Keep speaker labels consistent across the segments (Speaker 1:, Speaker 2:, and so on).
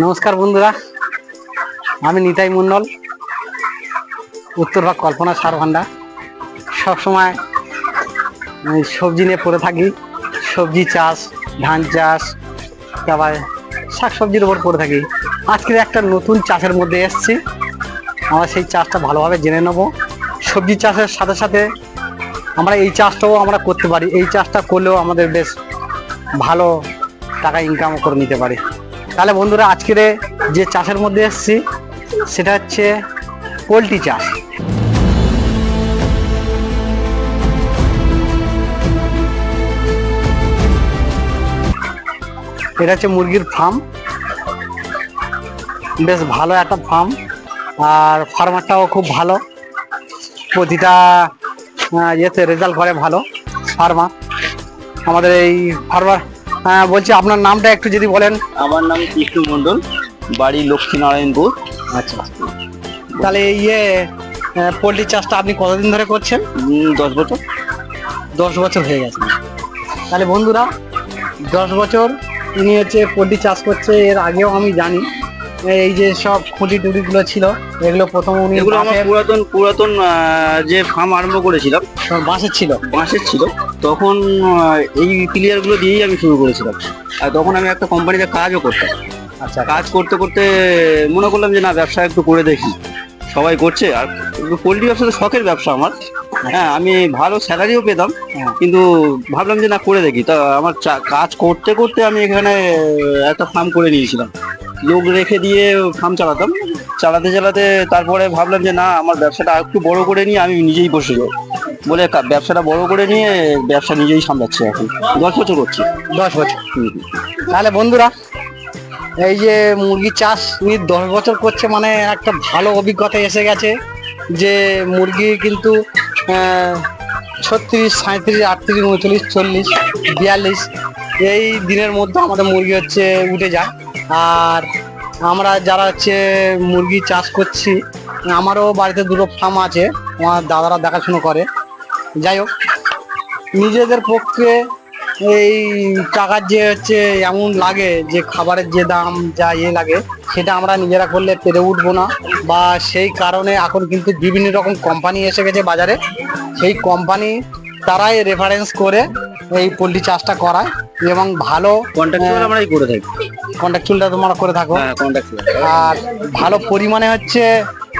Speaker 1: নমস্কার বন্ধুরা, আমি নিতাই মন্ডল, উত্তরভাগ কল্পনা সার ভান্ডার। সবসময় সবজি নিয়ে পড়ে থাকি, সবজি চাষ, ধান চাষ, তারপরে শাকসবজির উপর পড়ে থাকি। আজকে একটা নতুন চাষের মধ্যে এসেছি, আমরা সেই চাষটা ভালোভাবে জেনে নেব। সবজি চাষের সাথে সাথে আমরা এই চাষটাও আমরা করতে পারি, এই চাষটা করলেও আমাদের বেশ ভালো টাকা ইনকাম করে নিতে পারি। তাহলে বন্ধুরা, আজকের যে চাষের মধ্যে এসেছি সেটা হচ্ছে পোলট্রি চাষ। এটা হচ্ছে মুরগির ফার্ম, বেশ ভালো একটা ফার্ম, আর ফার্মারটাও খুব ভালো, প্রতিটা ইয়েতে রেজাল্ট করে ভালো ফার্মার। আমাদের এই ফার্মার বলছি, আপনার নামটা একটু যদি বলেন।
Speaker 2: আমার নাম কৃষ্ণ মন্ডল, বাড়ি লক্ষ্মীনারায়ণপুর।
Speaker 1: আচ্ছা, তাহলে পোলট্রি চাষটা আপনি কতদিন ধরে করছেন?
Speaker 2: 10 বছর।
Speaker 1: 10 বছর হয়ে গেছে। তাহলে বন্ধুরা, 10 বছর ইনি হচ্ছে পোলট্রি চাষ করছে। এর আগেও আমি জানি এই যে সব খুঁটি টুটিগুলো ছিল, এগুলো প্রথম উনি
Speaker 2: এগুলো আমার পুরাতন যে ফার্ম আরম্ভ করেছিলাম
Speaker 1: বাঁশের ছিল।
Speaker 2: তখন এই প্লেয়ার গুলো দিয়েই আমি শুরু করেছিলাম। আর তখন আমি একটা কোম্পানিতে কাজও করতাম।
Speaker 1: আচ্ছা,
Speaker 2: কাজ করতে করতে মনে করলাম যে না, ব্যবসা একটু করে দেখি, সবাই করছে। আর পোলট্রি ব্যবসা তো শখের ব্যবসা আমার। হ্যাঁ, আমি ভালো স্যালারিও পেতাম, কিন্তু ভাবলাম যে না, করে দেখি। তা আমার কাজ করতে করতে আমি এখানে একটা ফার্ম করে নিয়েছিলাম, লোক রেখে দিয়ে ফার্ম চালাতে তারপরে ভাবলাম যে না, আমার ব্যবসাটা একটু বড় করে নিয়ে আমি নিজেই বসে যাবো বলে ব্যবসাটা বড় করে নিয়ে ব্যবসা নিজেই সামলাচ্ছি। এখন 10 বছর করছি।
Speaker 1: 10 বছর। তাহলে বন্ধুরা, এই যে মুরগি চাষ উনি 10 বছর করছে, মানে একটা ভালো অভিজ্ঞতা এসে গেছে যে মুরগি কিন্তু 36, 37, 38, 39, 40, 42 এই দিনের মধ্যে আমাদের মুরগি হচ্ছে উঠে যায়। আর আমরা যারা হচ্ছে মুরগি চাষ করছি, আমারও বাড়িতে দুটো ফার্ম আছে, আমার দাদারা দেখাশুনো করে। যাই হোক, নিজেদের পক্ষে এই টাকার যে হচ্ছে এমন লাগে যে খাবারের যে দাম যা লাগে, সেটা আমরা নিজেরা করলে পেরে উঠবো না। বা সেই কারণে এখন কিন্তু বিভিন্ন রকম কোম্পানি এসে গেছে বাজারে, সেই কোম্পানি তারাই রেফারেন্স করে এই পোলট্রি চাষটা করায় এবং ভালো
Speaker 2: কন্ট্রাক্টুয়াল আমরাই করে থাকি।
Speaker 1: কন্ট্রাক্টুয়ালটা তোমরা করে থাকো।
Speaker 2: হ্যাঁ, কন্ট্রাক্টুয়াল।
Speaker 1: আর ভালো পরিমাণে হচ্ছে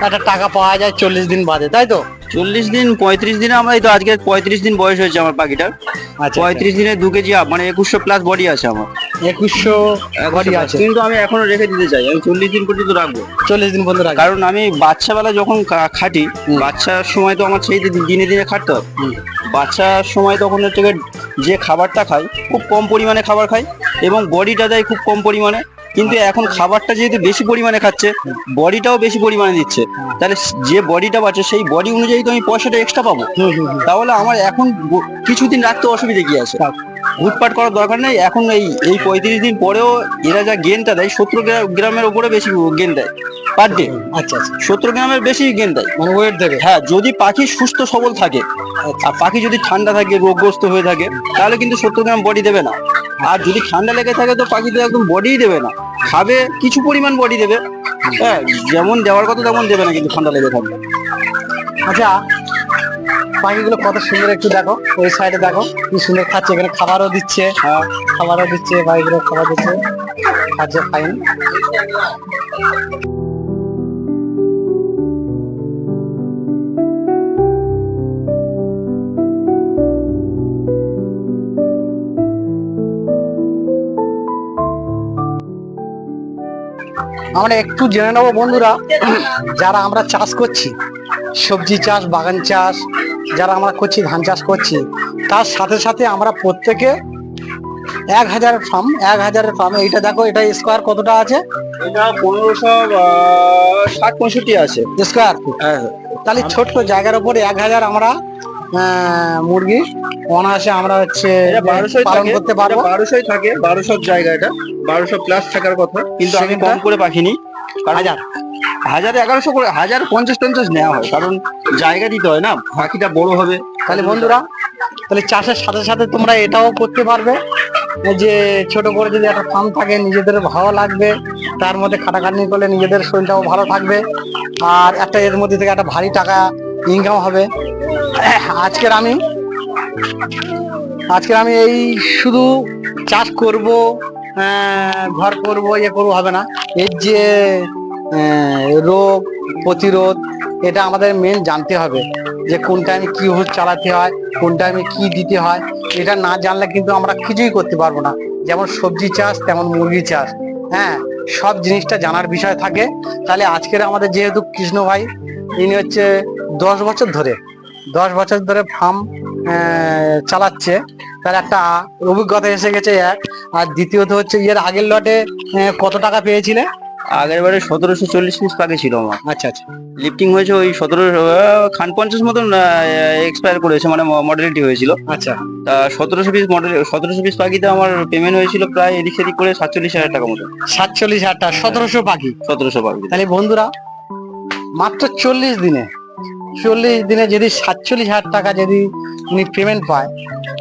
Speaker 1: একটা টাকা পাওয়া যায় 40 দিন বাদে, তাই তো?
Speaker 2: 40 দিন 35 দিনে আমরা, এই তো আজকে 35 দিন বয়স হয়েছে আমার পাখিটার।
Speaker 1: আচ্ছা,
Speaker 2: 35 দিনে 2 কেজি আপ, মানে 2100 প্লাস বডি আছে আমার।
Speaker 1: 2100 বডি আছে,
Speaker 2: কিন্তু আমি এখনো রেখে দিতে চাই, আমি 40 দিন পর্যন্ত রাখবো।
Speaker 1: 40 দিন পর্যন্ত রাখবো,
Speaker 2: কারণ আমি বাচ্চাবেলা যখন খাটি, বাচ্চার সময় তো আমার সেই দিনে দিনে খাটতে হবে। বাচ্চার সময় তখন হচ্ছে যে খাবারটা খাই, খুব কম পরিমাণে খাবার খাই এবং বডিটা দেয় খুব কম পরিমাণে। কিন্তু এখন খাবারটা যেহেতু বেশি পরিমাণে খাচ্ছে, বডিটাও বেশি পরিমাণে দিচ্ছে, তাহলে যে বডিটা বাড়ছে সেই বডি অনুযায়ী তো আমি পয়সাটা এক্সট্রা পাবো। তাহলে আমার এখন কিছুদিন রাখতে অসুবিধা কি আছে? ঘুটপাট করার দরকার নেই। এখন এই 35 দিন পরেও এরা যা গেনটা দেয়, 70 গ্রামের উপরে বেশি গেন দেয় পার ডে।
Speaker 1: আচ্ছা,
Speaker 2: 70 গ্রামের বেশি গেন দেয়,
Speaker 1: মানে ওয়েট দেবে।
Speaker 2: হ্যাঁ, যদি পাখি সুস্থ সবল থাকে। আর পাখি যদি ঠান্ডা থাকে, রোগগ্রস্ত হয়ে থাকে, তাহলে কিন্তু 70 গ্রাম বডি দেবে না। আর যদি ঠান্ডা লেগে থাকে তো পাখি তো একদম বডিই দেবে না, খাবে কিছু পরিমাণ বডি দেবে, হ্যাঁ, যেমন দেওয়ার কথা তেমন দেবে না, কিন্তু ঠান্ডা লেগে থাকবে।
Speaker 1: আচ্ছা, পাখিগুলো কত সুন্দর, একটু দেখো, ওই সাইডে দেখো কি সুন্দর খাচ্ছে। এখানে খাবারও দিচ্ছে, পাখিগুলো খাবার দিচ্ছে, খাচ্ছে, ফাইন। আমরা একটু জেনে নেবো বন্ধুরা, যারা আমরা চাষ করছি, সবজি চাষ, বাগান চাষ যারা আমরা করছি, ধান চাষ করছি, তার সাথে সাথে আমরা প্রত্যেকে 1000 ফার্ম। এইটা দেখো, এটা স্কোয়ার কতটা আছে?
Speaker 2: এটা 1560-65 আছে
Speaker 1: স্কোয়ার ফুট।
Speaker 2: হ্যাঁ,
Speaker 1: তাহলে ছোট্ট জায়গার উপরে 1000 আমরা মুরগি অনায়াসে আমরা হচ্ছে পালন করতে পারবো।
Speaker 2: 1200 থাকে, 1200 জায়গা, এটা 1200 প্লাস থাকার কথা, কিন্তু আমি কম করে পাখিনি। 1100 করে, 1050 নেওয়া হয়, কারণ জায়গা দিতে হয় না, পাখিটা বড় হবে।
Speaker 1: তাহলে বন্ধুরা, তাহলে চাষের সাথে সাথে তোমরা এটাও করতে পারবে যে ছোট করে যদি একটা ফার্ম থাকে, নিজেদের ভালো লাগবে, তার মধ্যে খাটাখাটনি করলে নিজেদের শরীরটাও ভালো থাকবে, আর একটা এর মধ্যে থেকে একটা ভারী টাকা ইনকাম হবে। আজকের আমি এই শুধু চাষ করব, ঘর করব, ইয়ে করবো হবে না। এর যে রোগ প্রতিরোধ, এটা আমাদের মেন জানতে হবে যে কোন টাইমে কি ওষুধ চালাতে হয়, কোন টাইমে কি দিতে হয়। এটা না জানলে কিন্তু আমরা কিছুই করতে পারবো না। যেমন সবজি চাষ তেমন মুরগি চাষ, হ্যাঁ, সব জিনিসটা জানার বিষয় থাকে। তাহলে আজকের আমাদের যেহেতু কৃষ্ণ ভাই, ইনি হচ্ছে 10 বছর ধরে ফার্ম চালাচ্ছে, তার একটা অভিজ্ঞতা এসে গেছে এক। আর দ্বিতীয়ত হচ্ছে এর আগের লটে কত টাকা পেয়েছিলে?
Speaker 2: আগের বারে 1740 পিস পাখি ছিল আমার।
Speaker 1: আচ্ছা আচ্ছা।
Speaker 2: লিফটিং হয়েছে ওই 17 খান 50 মতন এক্সপায়ার করেছে, মানে মডেলিটি হয়েছিল।
Speaker 1: আচ্ছা,
Speaker 2: তা 1700 পিস পাখিতে আমার পেমেন্ট হয়েছিল প্রায় এদিক সেদিক করে 47,000 টাকা মতো।
Speaker 1: 47,000 টাকা, 1700 পাখি।
Speaker 2: 1700 পাখি।
Speaker 1: তাহলে বন্ধুরা, মাত্র 40 দিনে যদি 47,000 টাকা যদি উনি পেমেন্ট পায়,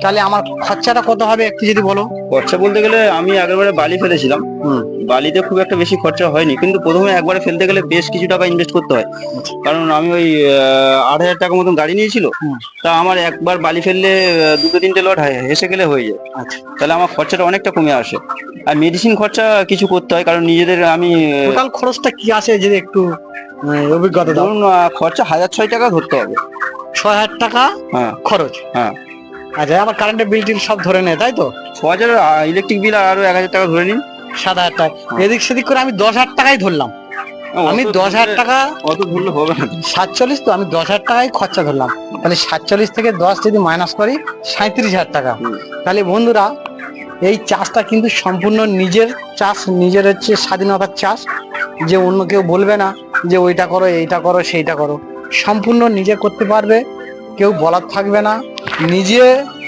Speaker 1: তাহলে আমার খরচাটা কত হবে একটু যদি বলো।
Speaker 2: খরচা বলতে গেলে আমি আগেরবারে বালি ফেলেছিলাম, বালিতে খুব একটা বেশি খরচা হয়নি, কিন্তু প্রথমে একবারে ফেলতে গেলে বেশ কিছু টাকা ইনভেস্ট করতে হয়। কারণ আমি ওই 8,000 টাকা মতন গাড়ি নিয়েছিল, তা আমার একবার বালি ফেললে 2-3টে লট হেসে গেলে হয়ে যায়।
Speaker 1: আচ্ছা,
Speaker 2: তাহলে আমার খরচাটা অনেকটা কমে আসে। আর মেডিসিন খরচা কিছু করতে হয়, কারণ নিজেদের আমি
Speaker 1: টোটাল খরচটা কি আসে যদি একটু অভিজ্ঞতা দাও।
Speaker 2: ধরুন খরচা 1,006 টাকা ধরতে হবে।
Speaker 1: 6,000 টাকা খরচ।
Speaker 2: হ্যাঁ।
Speaker 1: আচ্ছা, আমার কারেন্টের বিল টিল সব ধরে নেয় তাই তো?
Speaker 2: 6,000 ইলেকট্রিক বিল আরো 1,000 টাকা ধরে নিন।
Speaker 1: 7,000 টাকা এদিক সেদিক করে আমি 10,000 টাকাই ধরলাম। আমি 10,000 টাকা,
Speaker 2: অত ধরলে হবে না।
Speaker 1: 47 তো আমি 10,000 টাকাই খরচা ধরলাম। তাহলে 47 থেকে 10 যদি মাইনাস করি, 37,000 টাকা। তাহলে বন্ধুরা, এই চাষটা কিন্তু সম্পূর্ণ নিজের চাষ, নিজের হচ্ছে স্বাধীনতার চাষ, যে অন্য কেউ বলবে না যে ওইটা করো, এইটা করো, সেইটা করো। সম্পূর্ণ নিজে করতে পারবে, কেউ বলার থাকবে না। নিজে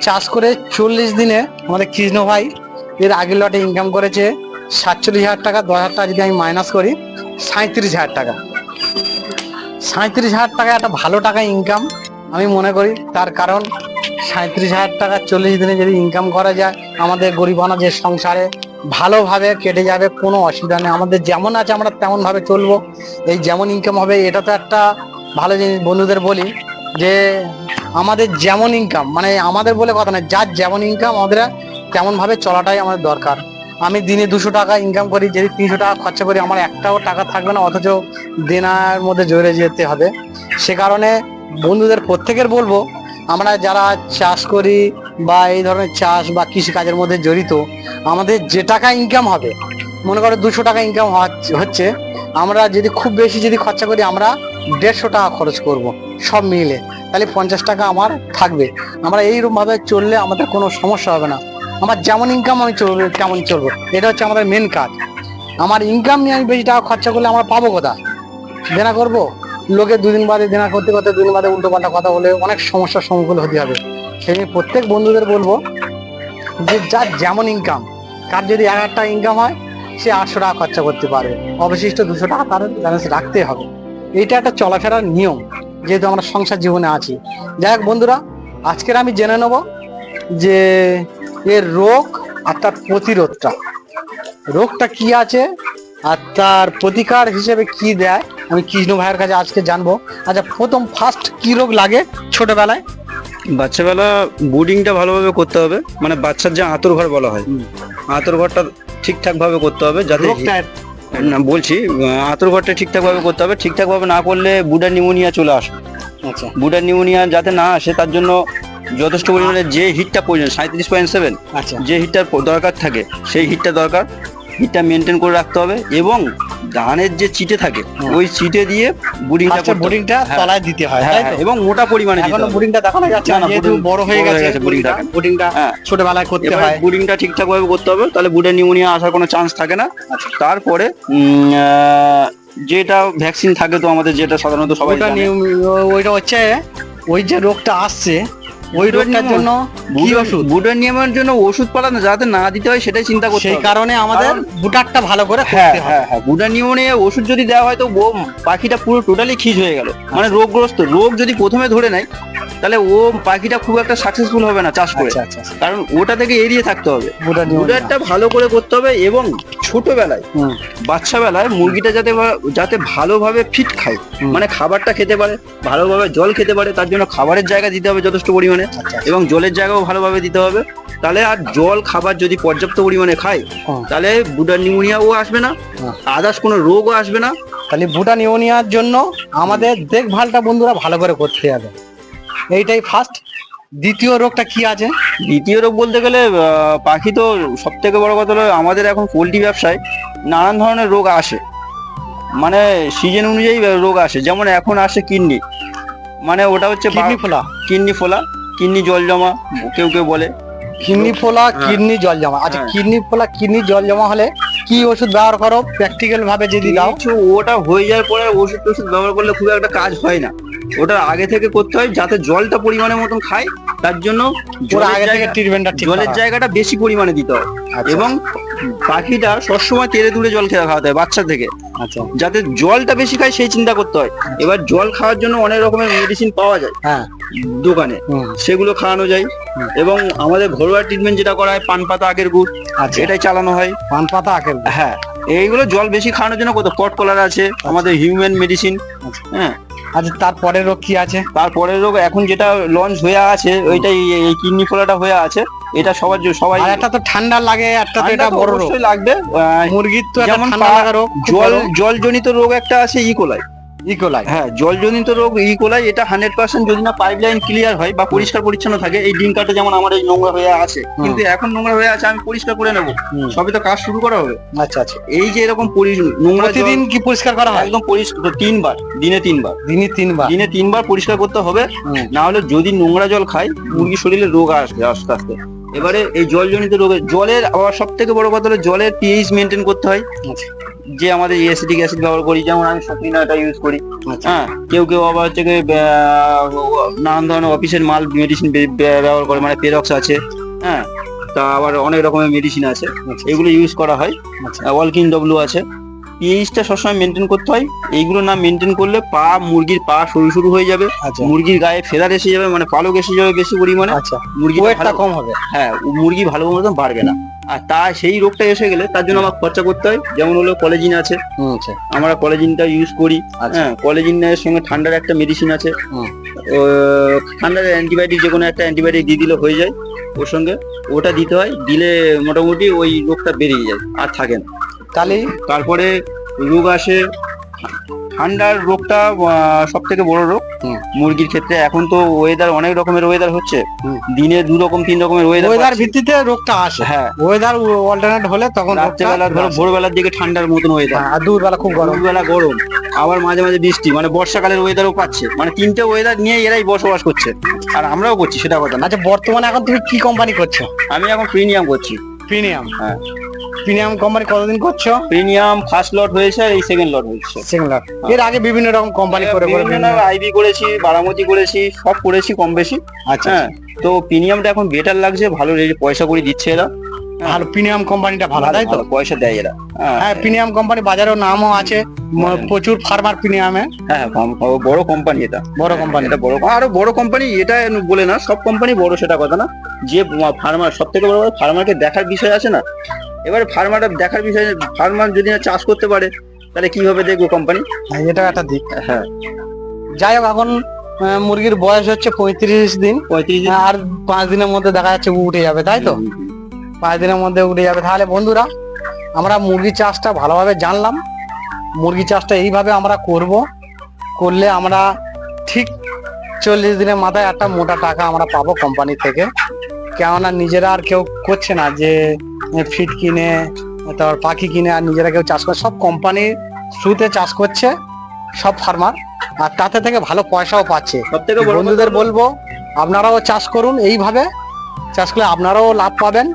Speaker 1: চাষ করে 40 দিনে আমাদের কৃষ্ণ ভাই এর আগের লটে ইনকাম করেছে 47,000 টাকা। 10,000 টাকা যদি আমি মাইনাস করি, 37,000 টাকা। 37,000 টাকা একটা ভালো টাকা ইনকাম আমি মনে করি। তার কারণ 37,000 টাকা 40 দিনে যদি ইনকাম করা যায়, আমাদের গরিবানা যে সংসারে ভালোভাবে কেটে যাবে, কোনো অসুবিধা নেই। আমাদের যেমন আছে আমরা তেমন ভাবে চলবো। এই যেমন ইনকাম হবে, এটা তো একটা ভালো জিনিস। বন্ধুদের বলি যে আমাদের যেমন ইনকাম, মানে আমাদের বলে কথা নয়, যার যেমন ইনকাম আমাদের তেমন ভাবে চলাটাই আমাদের দরকার। আমি দিনে 200 টাকা ইনকাম করি, যদি 300 টাকা খরচা করি, আমার একটাও টাকা থাকবে না, অথচ দেনার মধ্যে জড়ে যেতে হবে। সে কারণে বন্ধুদের প্রত্যেকের বলবো, আমরা যারা চাষ করি বা এই ধরনের চাষ বা কৃষিকাজের মধ্যে জড়িত, আমাদের যে টাকা ইনকাম হবে, মনে করো 200 টাকা ইনকাম হচ্ছে, আমরা যদি খুব বেশি যদি খরচা করি, আমরা 150 টাকা খরচ করব সব মিলে, তাহলে 50 টাকা আমার থাকবে। আমরা এইরকম ভাবে চললে আমাদের কোনো সমস্যা হবে না। আমার যেমন ইনকাম আমি তেমন চলবো, এটা হচ্ছে আমাদের মেন কাজ। আমার ইনকাম নিয়ে আমি বেশি টাকা খরচা করলে আমরা পাবো কোথা? দেনা করবো, লোকে 2 দিন বাদে দেনা করতে করতে 2 দিন বাদে উল্টো পাল্টা কথা বলে অনেক সমস্যার সম্মুখীন হতে হবে। সেই জন্য প্রত্যেক বন্ধুদের বলবো যে যার যেমন ইনকাম, কার যদি 1,000 টাকা ইনকাম হয়, সে 800 টাকা খরচা করতে পারবে, অবশিষ্ট 200 টাকা তার ব্যালেন্স রাখতে হবে। এইটা একটা চলাফেরার নিয়ম, যেহেতু আমরা সংসার জীবনে আছি। যাই হোক বন্ধুরা, আজকের আমি জেনে নেব যে এর রোগ আর তার প্রতিরোধটা, রোগটা কি আছে আর তার প্রতিকার হিসেবে কি দেয়, আমি কৃষ্ণ ভাইয়ের কাছে আজকে জানবো। আচ্ছা, ফার্স্ট কি রোগ লাগে ছোটবেলায়?
Speaker 2: বাচ্চাবেলা বুডিংটা ভালোভাবে করতে হবে, মানে বাচ্চার যে আঁতর ঘর বলা হয়, আঁতর ঘরটা ঠিকঠাক ভাবে করতে হবে, যাতে না বলছি আঁতর ঘরটা ঠিকঠাক ভাবে করতে হবে। ঠিকঠাক ভাবে না করলে বুডার নিউমোনিয়া চলে আসে।
Speaker 1: আচ্ছা,
Speaker 2: বুডার নিউমোনিয়া যাতে না আসে, তার জন্য যথেষ্ট পরিমাণে যে হিটটা প্রয়োজন 37.7,
Speaker 1: আচ্ছা,
Speaker 2: যে হিটটার দরকার থাকে, সেই হিটটা দরকার, হিটটা মেনটেন করে রাখতে হবে। এবং ধানের যে চিটে থাকে, ওই চিটে দিয়ে
Speaker 1: বুডিংটা তলায় দিতে হয়, তাই তো?
Speaker 2: এবং মোটা পরিমাণে দিতে
Speaker 1: এখনো
Speaker 2: হবে।
Speaker 1: বুডিংটা দেখানো যাচ্ছে না, যেহেতু বড় হয়ে গেছে বুডিংটা ছোটবেলায় করতে হয়।
Speaker 2: বুডিংটা ঠিকঠাক ভাবে করতে হবে, তাহলে বুডের নিউমোনিয়া আসার কোনো চান্স থাকে না। তারপরে যেটা ভ্যাকসিন থাকে তো আমাদের, যেটা সাধারণত সবাই জানে,
Speaker 1: ওইটা হচ্ছে ওই যে রোগটা আসছে, ওই রোগটার জন্য কি ওষুধ?
Speaker 2: বুডার নিয়মের জন্য ওষুধ পালানো যাতে না দিতে হয় সেটাই চিন্তা করতে হবে।
Speaker 1: সেই কারণে আমাদের বুটারটা ভালো করে করতে হবে।
Speaker 2: হ্যাঁ, বুডার নিউমোনিয়া ওষুধ যদি দেওয়া হয় তো পাখিটা পুরো টোটালি খিজ হয়ে গেল, মানে রোগগ্রস্ত। রোগ যদি প্রথমে ধরে নেয়, তাহলে ও পাখিটা খুব একটা সাকসেসফুল হবে না চাষ করে।
Speaker 1: আচ্ছা আচ্ছা
Speaker 2: কারণ ওটা থেকে এড়িয়ে থাকতে হবে,
Speaker 1: বুটার নিউমোনিয়া।
Speaker 2: ব্রুডারটা ভালো করে করতে হবে এবং ছোটবেলায় বাচ্চা বেলায় মুরগিটা যাতে ভালোভাবে ফিট খায়, মানে খাবারটা খেতে পারে, ভালোভাবে জল খেতে পারে, তার জন্য খাবারের জায়গা দিতে হবে যথেষ্ট পরিমাণে
Speaker 1: আচ্ছা
Speaker 2: এবং জলের জায়গাও ভালোভাবে দিতে হবে। তাহলে আর জল খাবার যদি পর্যাপ্ত পরিমাণে খায় তাহলে ব্রুডার নিউমোনিয়াও আসবে না, আদার্স কোনো রোগও আসবে না।
Speaker 1: তাহলে বুটা নিউমোনিয়ার জন্য আমাদের দেখভালটা বন্ধুরা ভালো করে করতে হবে, এইটাই ফার্স্ট। দ্বিতীয় রোগটা কি আছে?
Speaker 2: দ্বিতীয় রোগ বলতে গেলে পাখি তো সব থেকে বড় কথা হলো আমাদের এখন পোলট্রি ব্যবসায় নানান ধরনের রোগ আসে, মানে সিজন অনুযায়ী রোগ আসে। যেমন এখন আসে কিডনি, মানে ওটা হচ্ছে
Speaker 1: কিডনি ফোলা,
Speaker 2: কিডনি জল জমা কেউ কেউ বলে।
Speaker 1: কিডনি ফোলা, কিডনি জল জমা। আচ্ছা, কিডনি ফোলা, কিডনি জল জমা হলে কি ওষুধ ব্যবহার করো প্র্যাকটিক্যাল ভাবে যদি দাও?
Speaker 2: কিছু ওটা হয়ে যাওয়ার পরে ওষুধ টষুধ ব্যবহার করলে খুব একটা কাজ হয় না, ওটা আগে থেকে করতে হয় যাতে জলটা পরিমাণের মতন খায়। তার জন্য
Speaker 1: আগে থেকে ট্রিটমেন্টটা ঠিক
Speaker 2: জলের জায়গাটা বেশি পরিমাণে দিতে হয় এবং পাখিটা সবসময় তেলে তুলে জল খেতে খাওয়াতে হয় বাচ্চা থেকে,
Speaker 1: আচ্ছা,
Speaker 2: যাতে জলটা বেশি খায় সেই চিন্তা করতে হয়। এবার জল খাওয়ার জন্য অনেক রকমের মেডিসিন পাওয়া যায়
Speaker 1: হ্যাঁ
Speaker 2: দোকানে, সেগুলো খাওয়ানো যায় এবং আমাদের ঘরোয়া ট্রিটমেন্ট যেটা করা হয় পান পাতা আখের গুড়,
Speaker 1: আচ্ছা,
Speaker 2: এটাই চালানো হয়।
Speaker 1: পান পাতা আখের গুড়,
Speaker 2: হ্যাঁ, এইগুলো জল বেশি খাওয়ানোর জন্য কত পট কলার আছে, আমাদের হিউম্যান মেডিসিন। হ্যাঁ,
Speaker 1: আচ্ছা, তারপরে রোগ কি আছে?
Speaker 2: তারপরের রোগ এখন যেটা লঞ্চ হয়ে আছে ওইটাই এই কিডনি ফোলাটা হয়ে আছে। এটা সবাই
Speaker 1: আর একটা তো ঠান্ডা লাগে, একটা তো এটা বড় রোগ
Speaker 2: অবশ্যই লাগবে।
Speaker 1: মুরগির তো একটা
Speaker 2: যেমন
Speaker 1: ঠান্ডা লাগা রোগ,
Speaker 2: জলজনিত রোগ একটা আছে ইকোলাই।
Speaker 1: ইকোলাই,
Speaker 2: হ্যাঁ, জলজনিত রোগ ইকোলাই, এটা 100% যদি না পাইপলাইন ক্লিয়ার হয় বা পরিষ্কার পরিচ্ছন্ন থাকে। এই ডিঙ্কাটা যেমন আমার এই নোংরা হয়ে আছে, কিন্তু এখন নোংরা হয়ে আছে, আমি পরিষ্কার করে নেবো, সবই তো কাজ শুরু করা হবে।
Speaker 1: আচ্ছা আচ্ছা,
Speaker 2: এই যে এরকম নোংরা
Speaker 1: প্রতিদিন কি পরিষ্কার করা হয়?
Speaker 2: একদম পরিষ্কার, দিনে তিনবার পরিষ্কার করতে হবে, না হলে যদি নোংরা জল খায় মুরগির শরীরে রোগ আসবে আস্তে আস্তে। এবারে এই জলজনিত রোগে জলের আবার সব থেকে বড় কথা হলো জলের পিএইচ মেনটেন করতে হয়। যে আমাদের অ্যাসিটিক অ্যাসিড ব্যবহার করি, যেমন আমি সুপিনাটা ইউজ করি। হ্যাঁ, কেউ আবার হচ্ছে নানান ধরনের অফিসের মাল মেডিসিন ব্যবহার করে, মানে পেরক্স আছে, হ্যাঁ, তা আবার অনেক রকমের মেডিসিন আছে, এগুলো ইউজ করা হয়। ওয়ালকিন ডব্লু আছে। পিএইচটা সবসময় মেনটেন করতে হয়, এইগুলো না মেনটেন করলে মুরগির পা সরু হয়ে যাবে, মুরগির গায়ে ফেদার এসে যাবে, মানে পালক এসে যাবে বেশি পরিমাণে, মুরগির ওয়েটটা কম হবে। হ্যাঁ, মুরগি ভালো মতন বাড়বে না। আর সেই রোগটা এসে গেলে তার জন্য আমার খরচা করতে হয়। যেমন হলো কলেজিন আছে, আমরা কলেজিনটা ইউজ করি। হ্যাঁ, কলেজিনের সঙ্গে ঠান্ডার একটা মেডিসিন আছে, ঠান্ডার অ্যান্টিবায়োটিক, যে কোনো একটা অ্যান্টিবায়োটিক দিয়ে দিলে হয়ে যায় ওর সঙ্গে, ওটা দিতে হয়। দিলে মোটামুটি ওই রোগটা বেরিয়ে যায়, আর থাকে না। তারপরে রোগ আসে, ঠান্ডার রোগটা সব থেকে বড় রোগ মুরগির ক্ষেত্রে। এখন তো ওয়েদার অনেক রকমের ওয়েদার হচ্ছে, দিনে 2 রকম 3 রকমের
Speaker 1: ওয়েদার ভিত্তিতে রোগটা আসে। হ্যাঁ, ওয়েদার অল্টারনেট হলে তখন
Speaker 2: রাত্রেবেলা ধরো ভোরবেলার দিকে ঠান্ডার মতন ওয়েদার,
Speaker 1: আর দুপুরবেলা খুব গরম,
Speaker 2: দুপুরবেলা গরম, আবার মাঝে মাঝে বৃষ্টি, মানে বর্ষাকালের ওয়েদারও পাচ্ছে। মানে 3টে ওয়েদার নিয়ে এরাই বসবাস করছে, আর আমরাও করছি, সেটা কথা না।
Speaker 1: আচ্ছা, বর্তমানে এখন তুমি কি কোম্পানি করছো?
Speaker 2: আমি এখন প্রিমিয়াম করছি।
Speaker 1: প্রিমিয়াম? হ্যাঁ, প্রিমিয়াম কোম্পানি কতদিন করছো?
Speaker 2: প্রিমিয়াম ফার্স্ট লট হয়েছে, এই সেকেন্ড লট হচ্ছে।
Speaker 1: সেকেন্ড লট। এর আগে বিভিন্ন রকম কোম্পানি করে
Speaker 2: আইবি করেছি, বারামতি করেছি, সব করেছি কম বেশি।
Speaker 1: আচ্ছা,
Speaker 2: হ্যাঁ, তো প্রিমিয়ামটা এখন বেটার লাগছে, ভালো পয়সা করে দিচ্ছে এরা।
Speaker 1: ভালো, প্রিমিয়াম কোম্পানিটা ভালো, তাই তো?
Speaker 2: পয়সা দেয় এরা।
Speaker 1: হ্যাঁ, প্রিমিয়াম কোম্পানি বাজারেও নামও আছে, প্রচুর ফার্মার প্রিমিয়ামে।
Speaker 2: হ্যাঁ, বড় কোম্পানি এটা,
Speaker 1: বড় কোম্পানি,
Speaker 2: এটা বড়, আরো বড় কোম্পানি। এটা বলে না সব কোম্পানি বড়, সেটা কথা না। যে ফার্মার সব থেকে বড় ফার্মারকে দেখার বিষয় আছে না। এবারে ফার্মারটা দেখার বিষয়, ফার্মার যদি না চাষ করতে পারে তাহলে কিভাবে দেখবো কোম্পানি?
Speaker 1: এটা একটা দিক।
Speaker 2: হ্যাঁ,
Speaker 1: যাই হোক, এখন মুরগির বয়স হচ্ছে 35 দিন, আর 5 দিনের মধ্যে দেখা যাচ্ছে উঠে যাবে, তাই তো? 5 দিনের মধ্যে উঠে যাবে। তাহলে বন্ধুরা, আমরা মুরগি চাষটা ভালোভাবে জানলাম। মুরগি চাষটা এইভাবে আমরা করলে আমরা ঠিক 40 দিনের মাথায় একটা মোটা টাকা আমরা পাবো কোম্পানি থেকে। কেননা নিজেরা আর কেউ করছে না, যে ফিড কিনে, তারপর পাখি কিনে আর নিজেরা কেউ চাষ করে, সব কোম্পানির থ্রুতে চাষ করছে সব ফার্মার, আর তাতে থেকে ভালো পয়সাও পাচ্ছে। বন্ধুদের বলবো আপনারাও চাষ করুন, এইভাবে চাষ করলে আপনারাও লাভ পাবেন।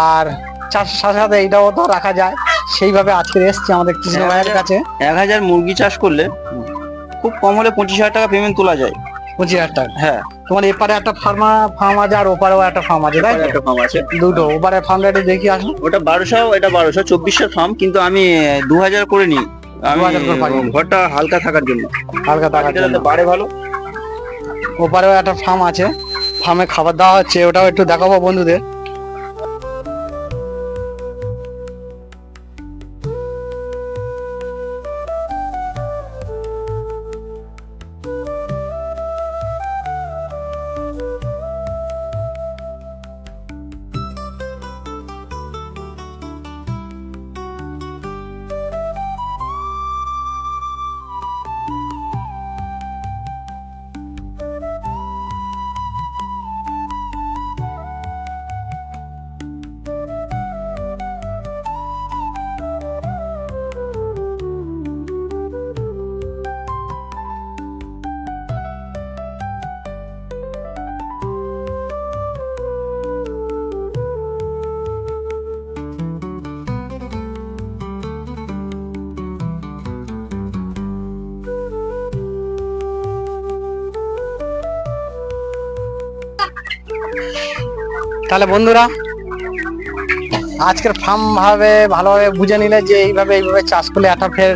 Speaker 1: আর চাষের সাথে সাথে এইটাও তো রাখা যায়, সেইভাবে আজকে এসছি আমাদের কৃষ্ণ ভাইয়ের কাছে।
Speaker 2: 1000 মুরগি চাষ করলে খুব কম হলে 25,000 টাকা পেমেন্ট তোলা যায়।
Speaker 1: 25,000 টাকা?
Speaker 2: হ্যাঁ,
Speaker 1: তোমার এপারে একটা ফার্ম আছে আর ওপারেও একটা ফার্ম আছে, তাই?
Speaker 2: একটা ফার্ম আছে,
Speaker 1: দুটো। ওপারে ফার্মটা দেখি আসুন।
Speaker 2: ওটা 1200, এটা 1200, 2400 ফার্ম, কিন্তু আমি 2000 করে নিই। আমি ঘরটা হালকা থাকার জন্য,
Speaker 1: হালকা থাকার জন্য
Speaker 2: বাড়ে ভালো।
Speaker 1: ওপারেও একটা ফার্ম আছে, ফার্মে খাবার দেওয়া হচ্ছে, ওটাও একটু দেখাবো বন্ধুদের। তাহলে বন্ধুরা, আজকের ফার্ম ভালোভাবে বুঝে নিলে যে এইভাবে চাষ করলে একটা ফের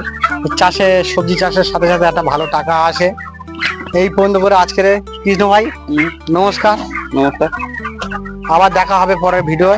Speaker 1: চাষে, সবজি চাষের সাথে সাথে একটা ভালো টাকা আসে। এই পর্যন্ত করে আজকের কৃষ্ণ ভাই, নমস্কার।
Speaker 2: নমস্কার।
Speaker 1: আবার দেখা হবে পরের ভিডিওয়।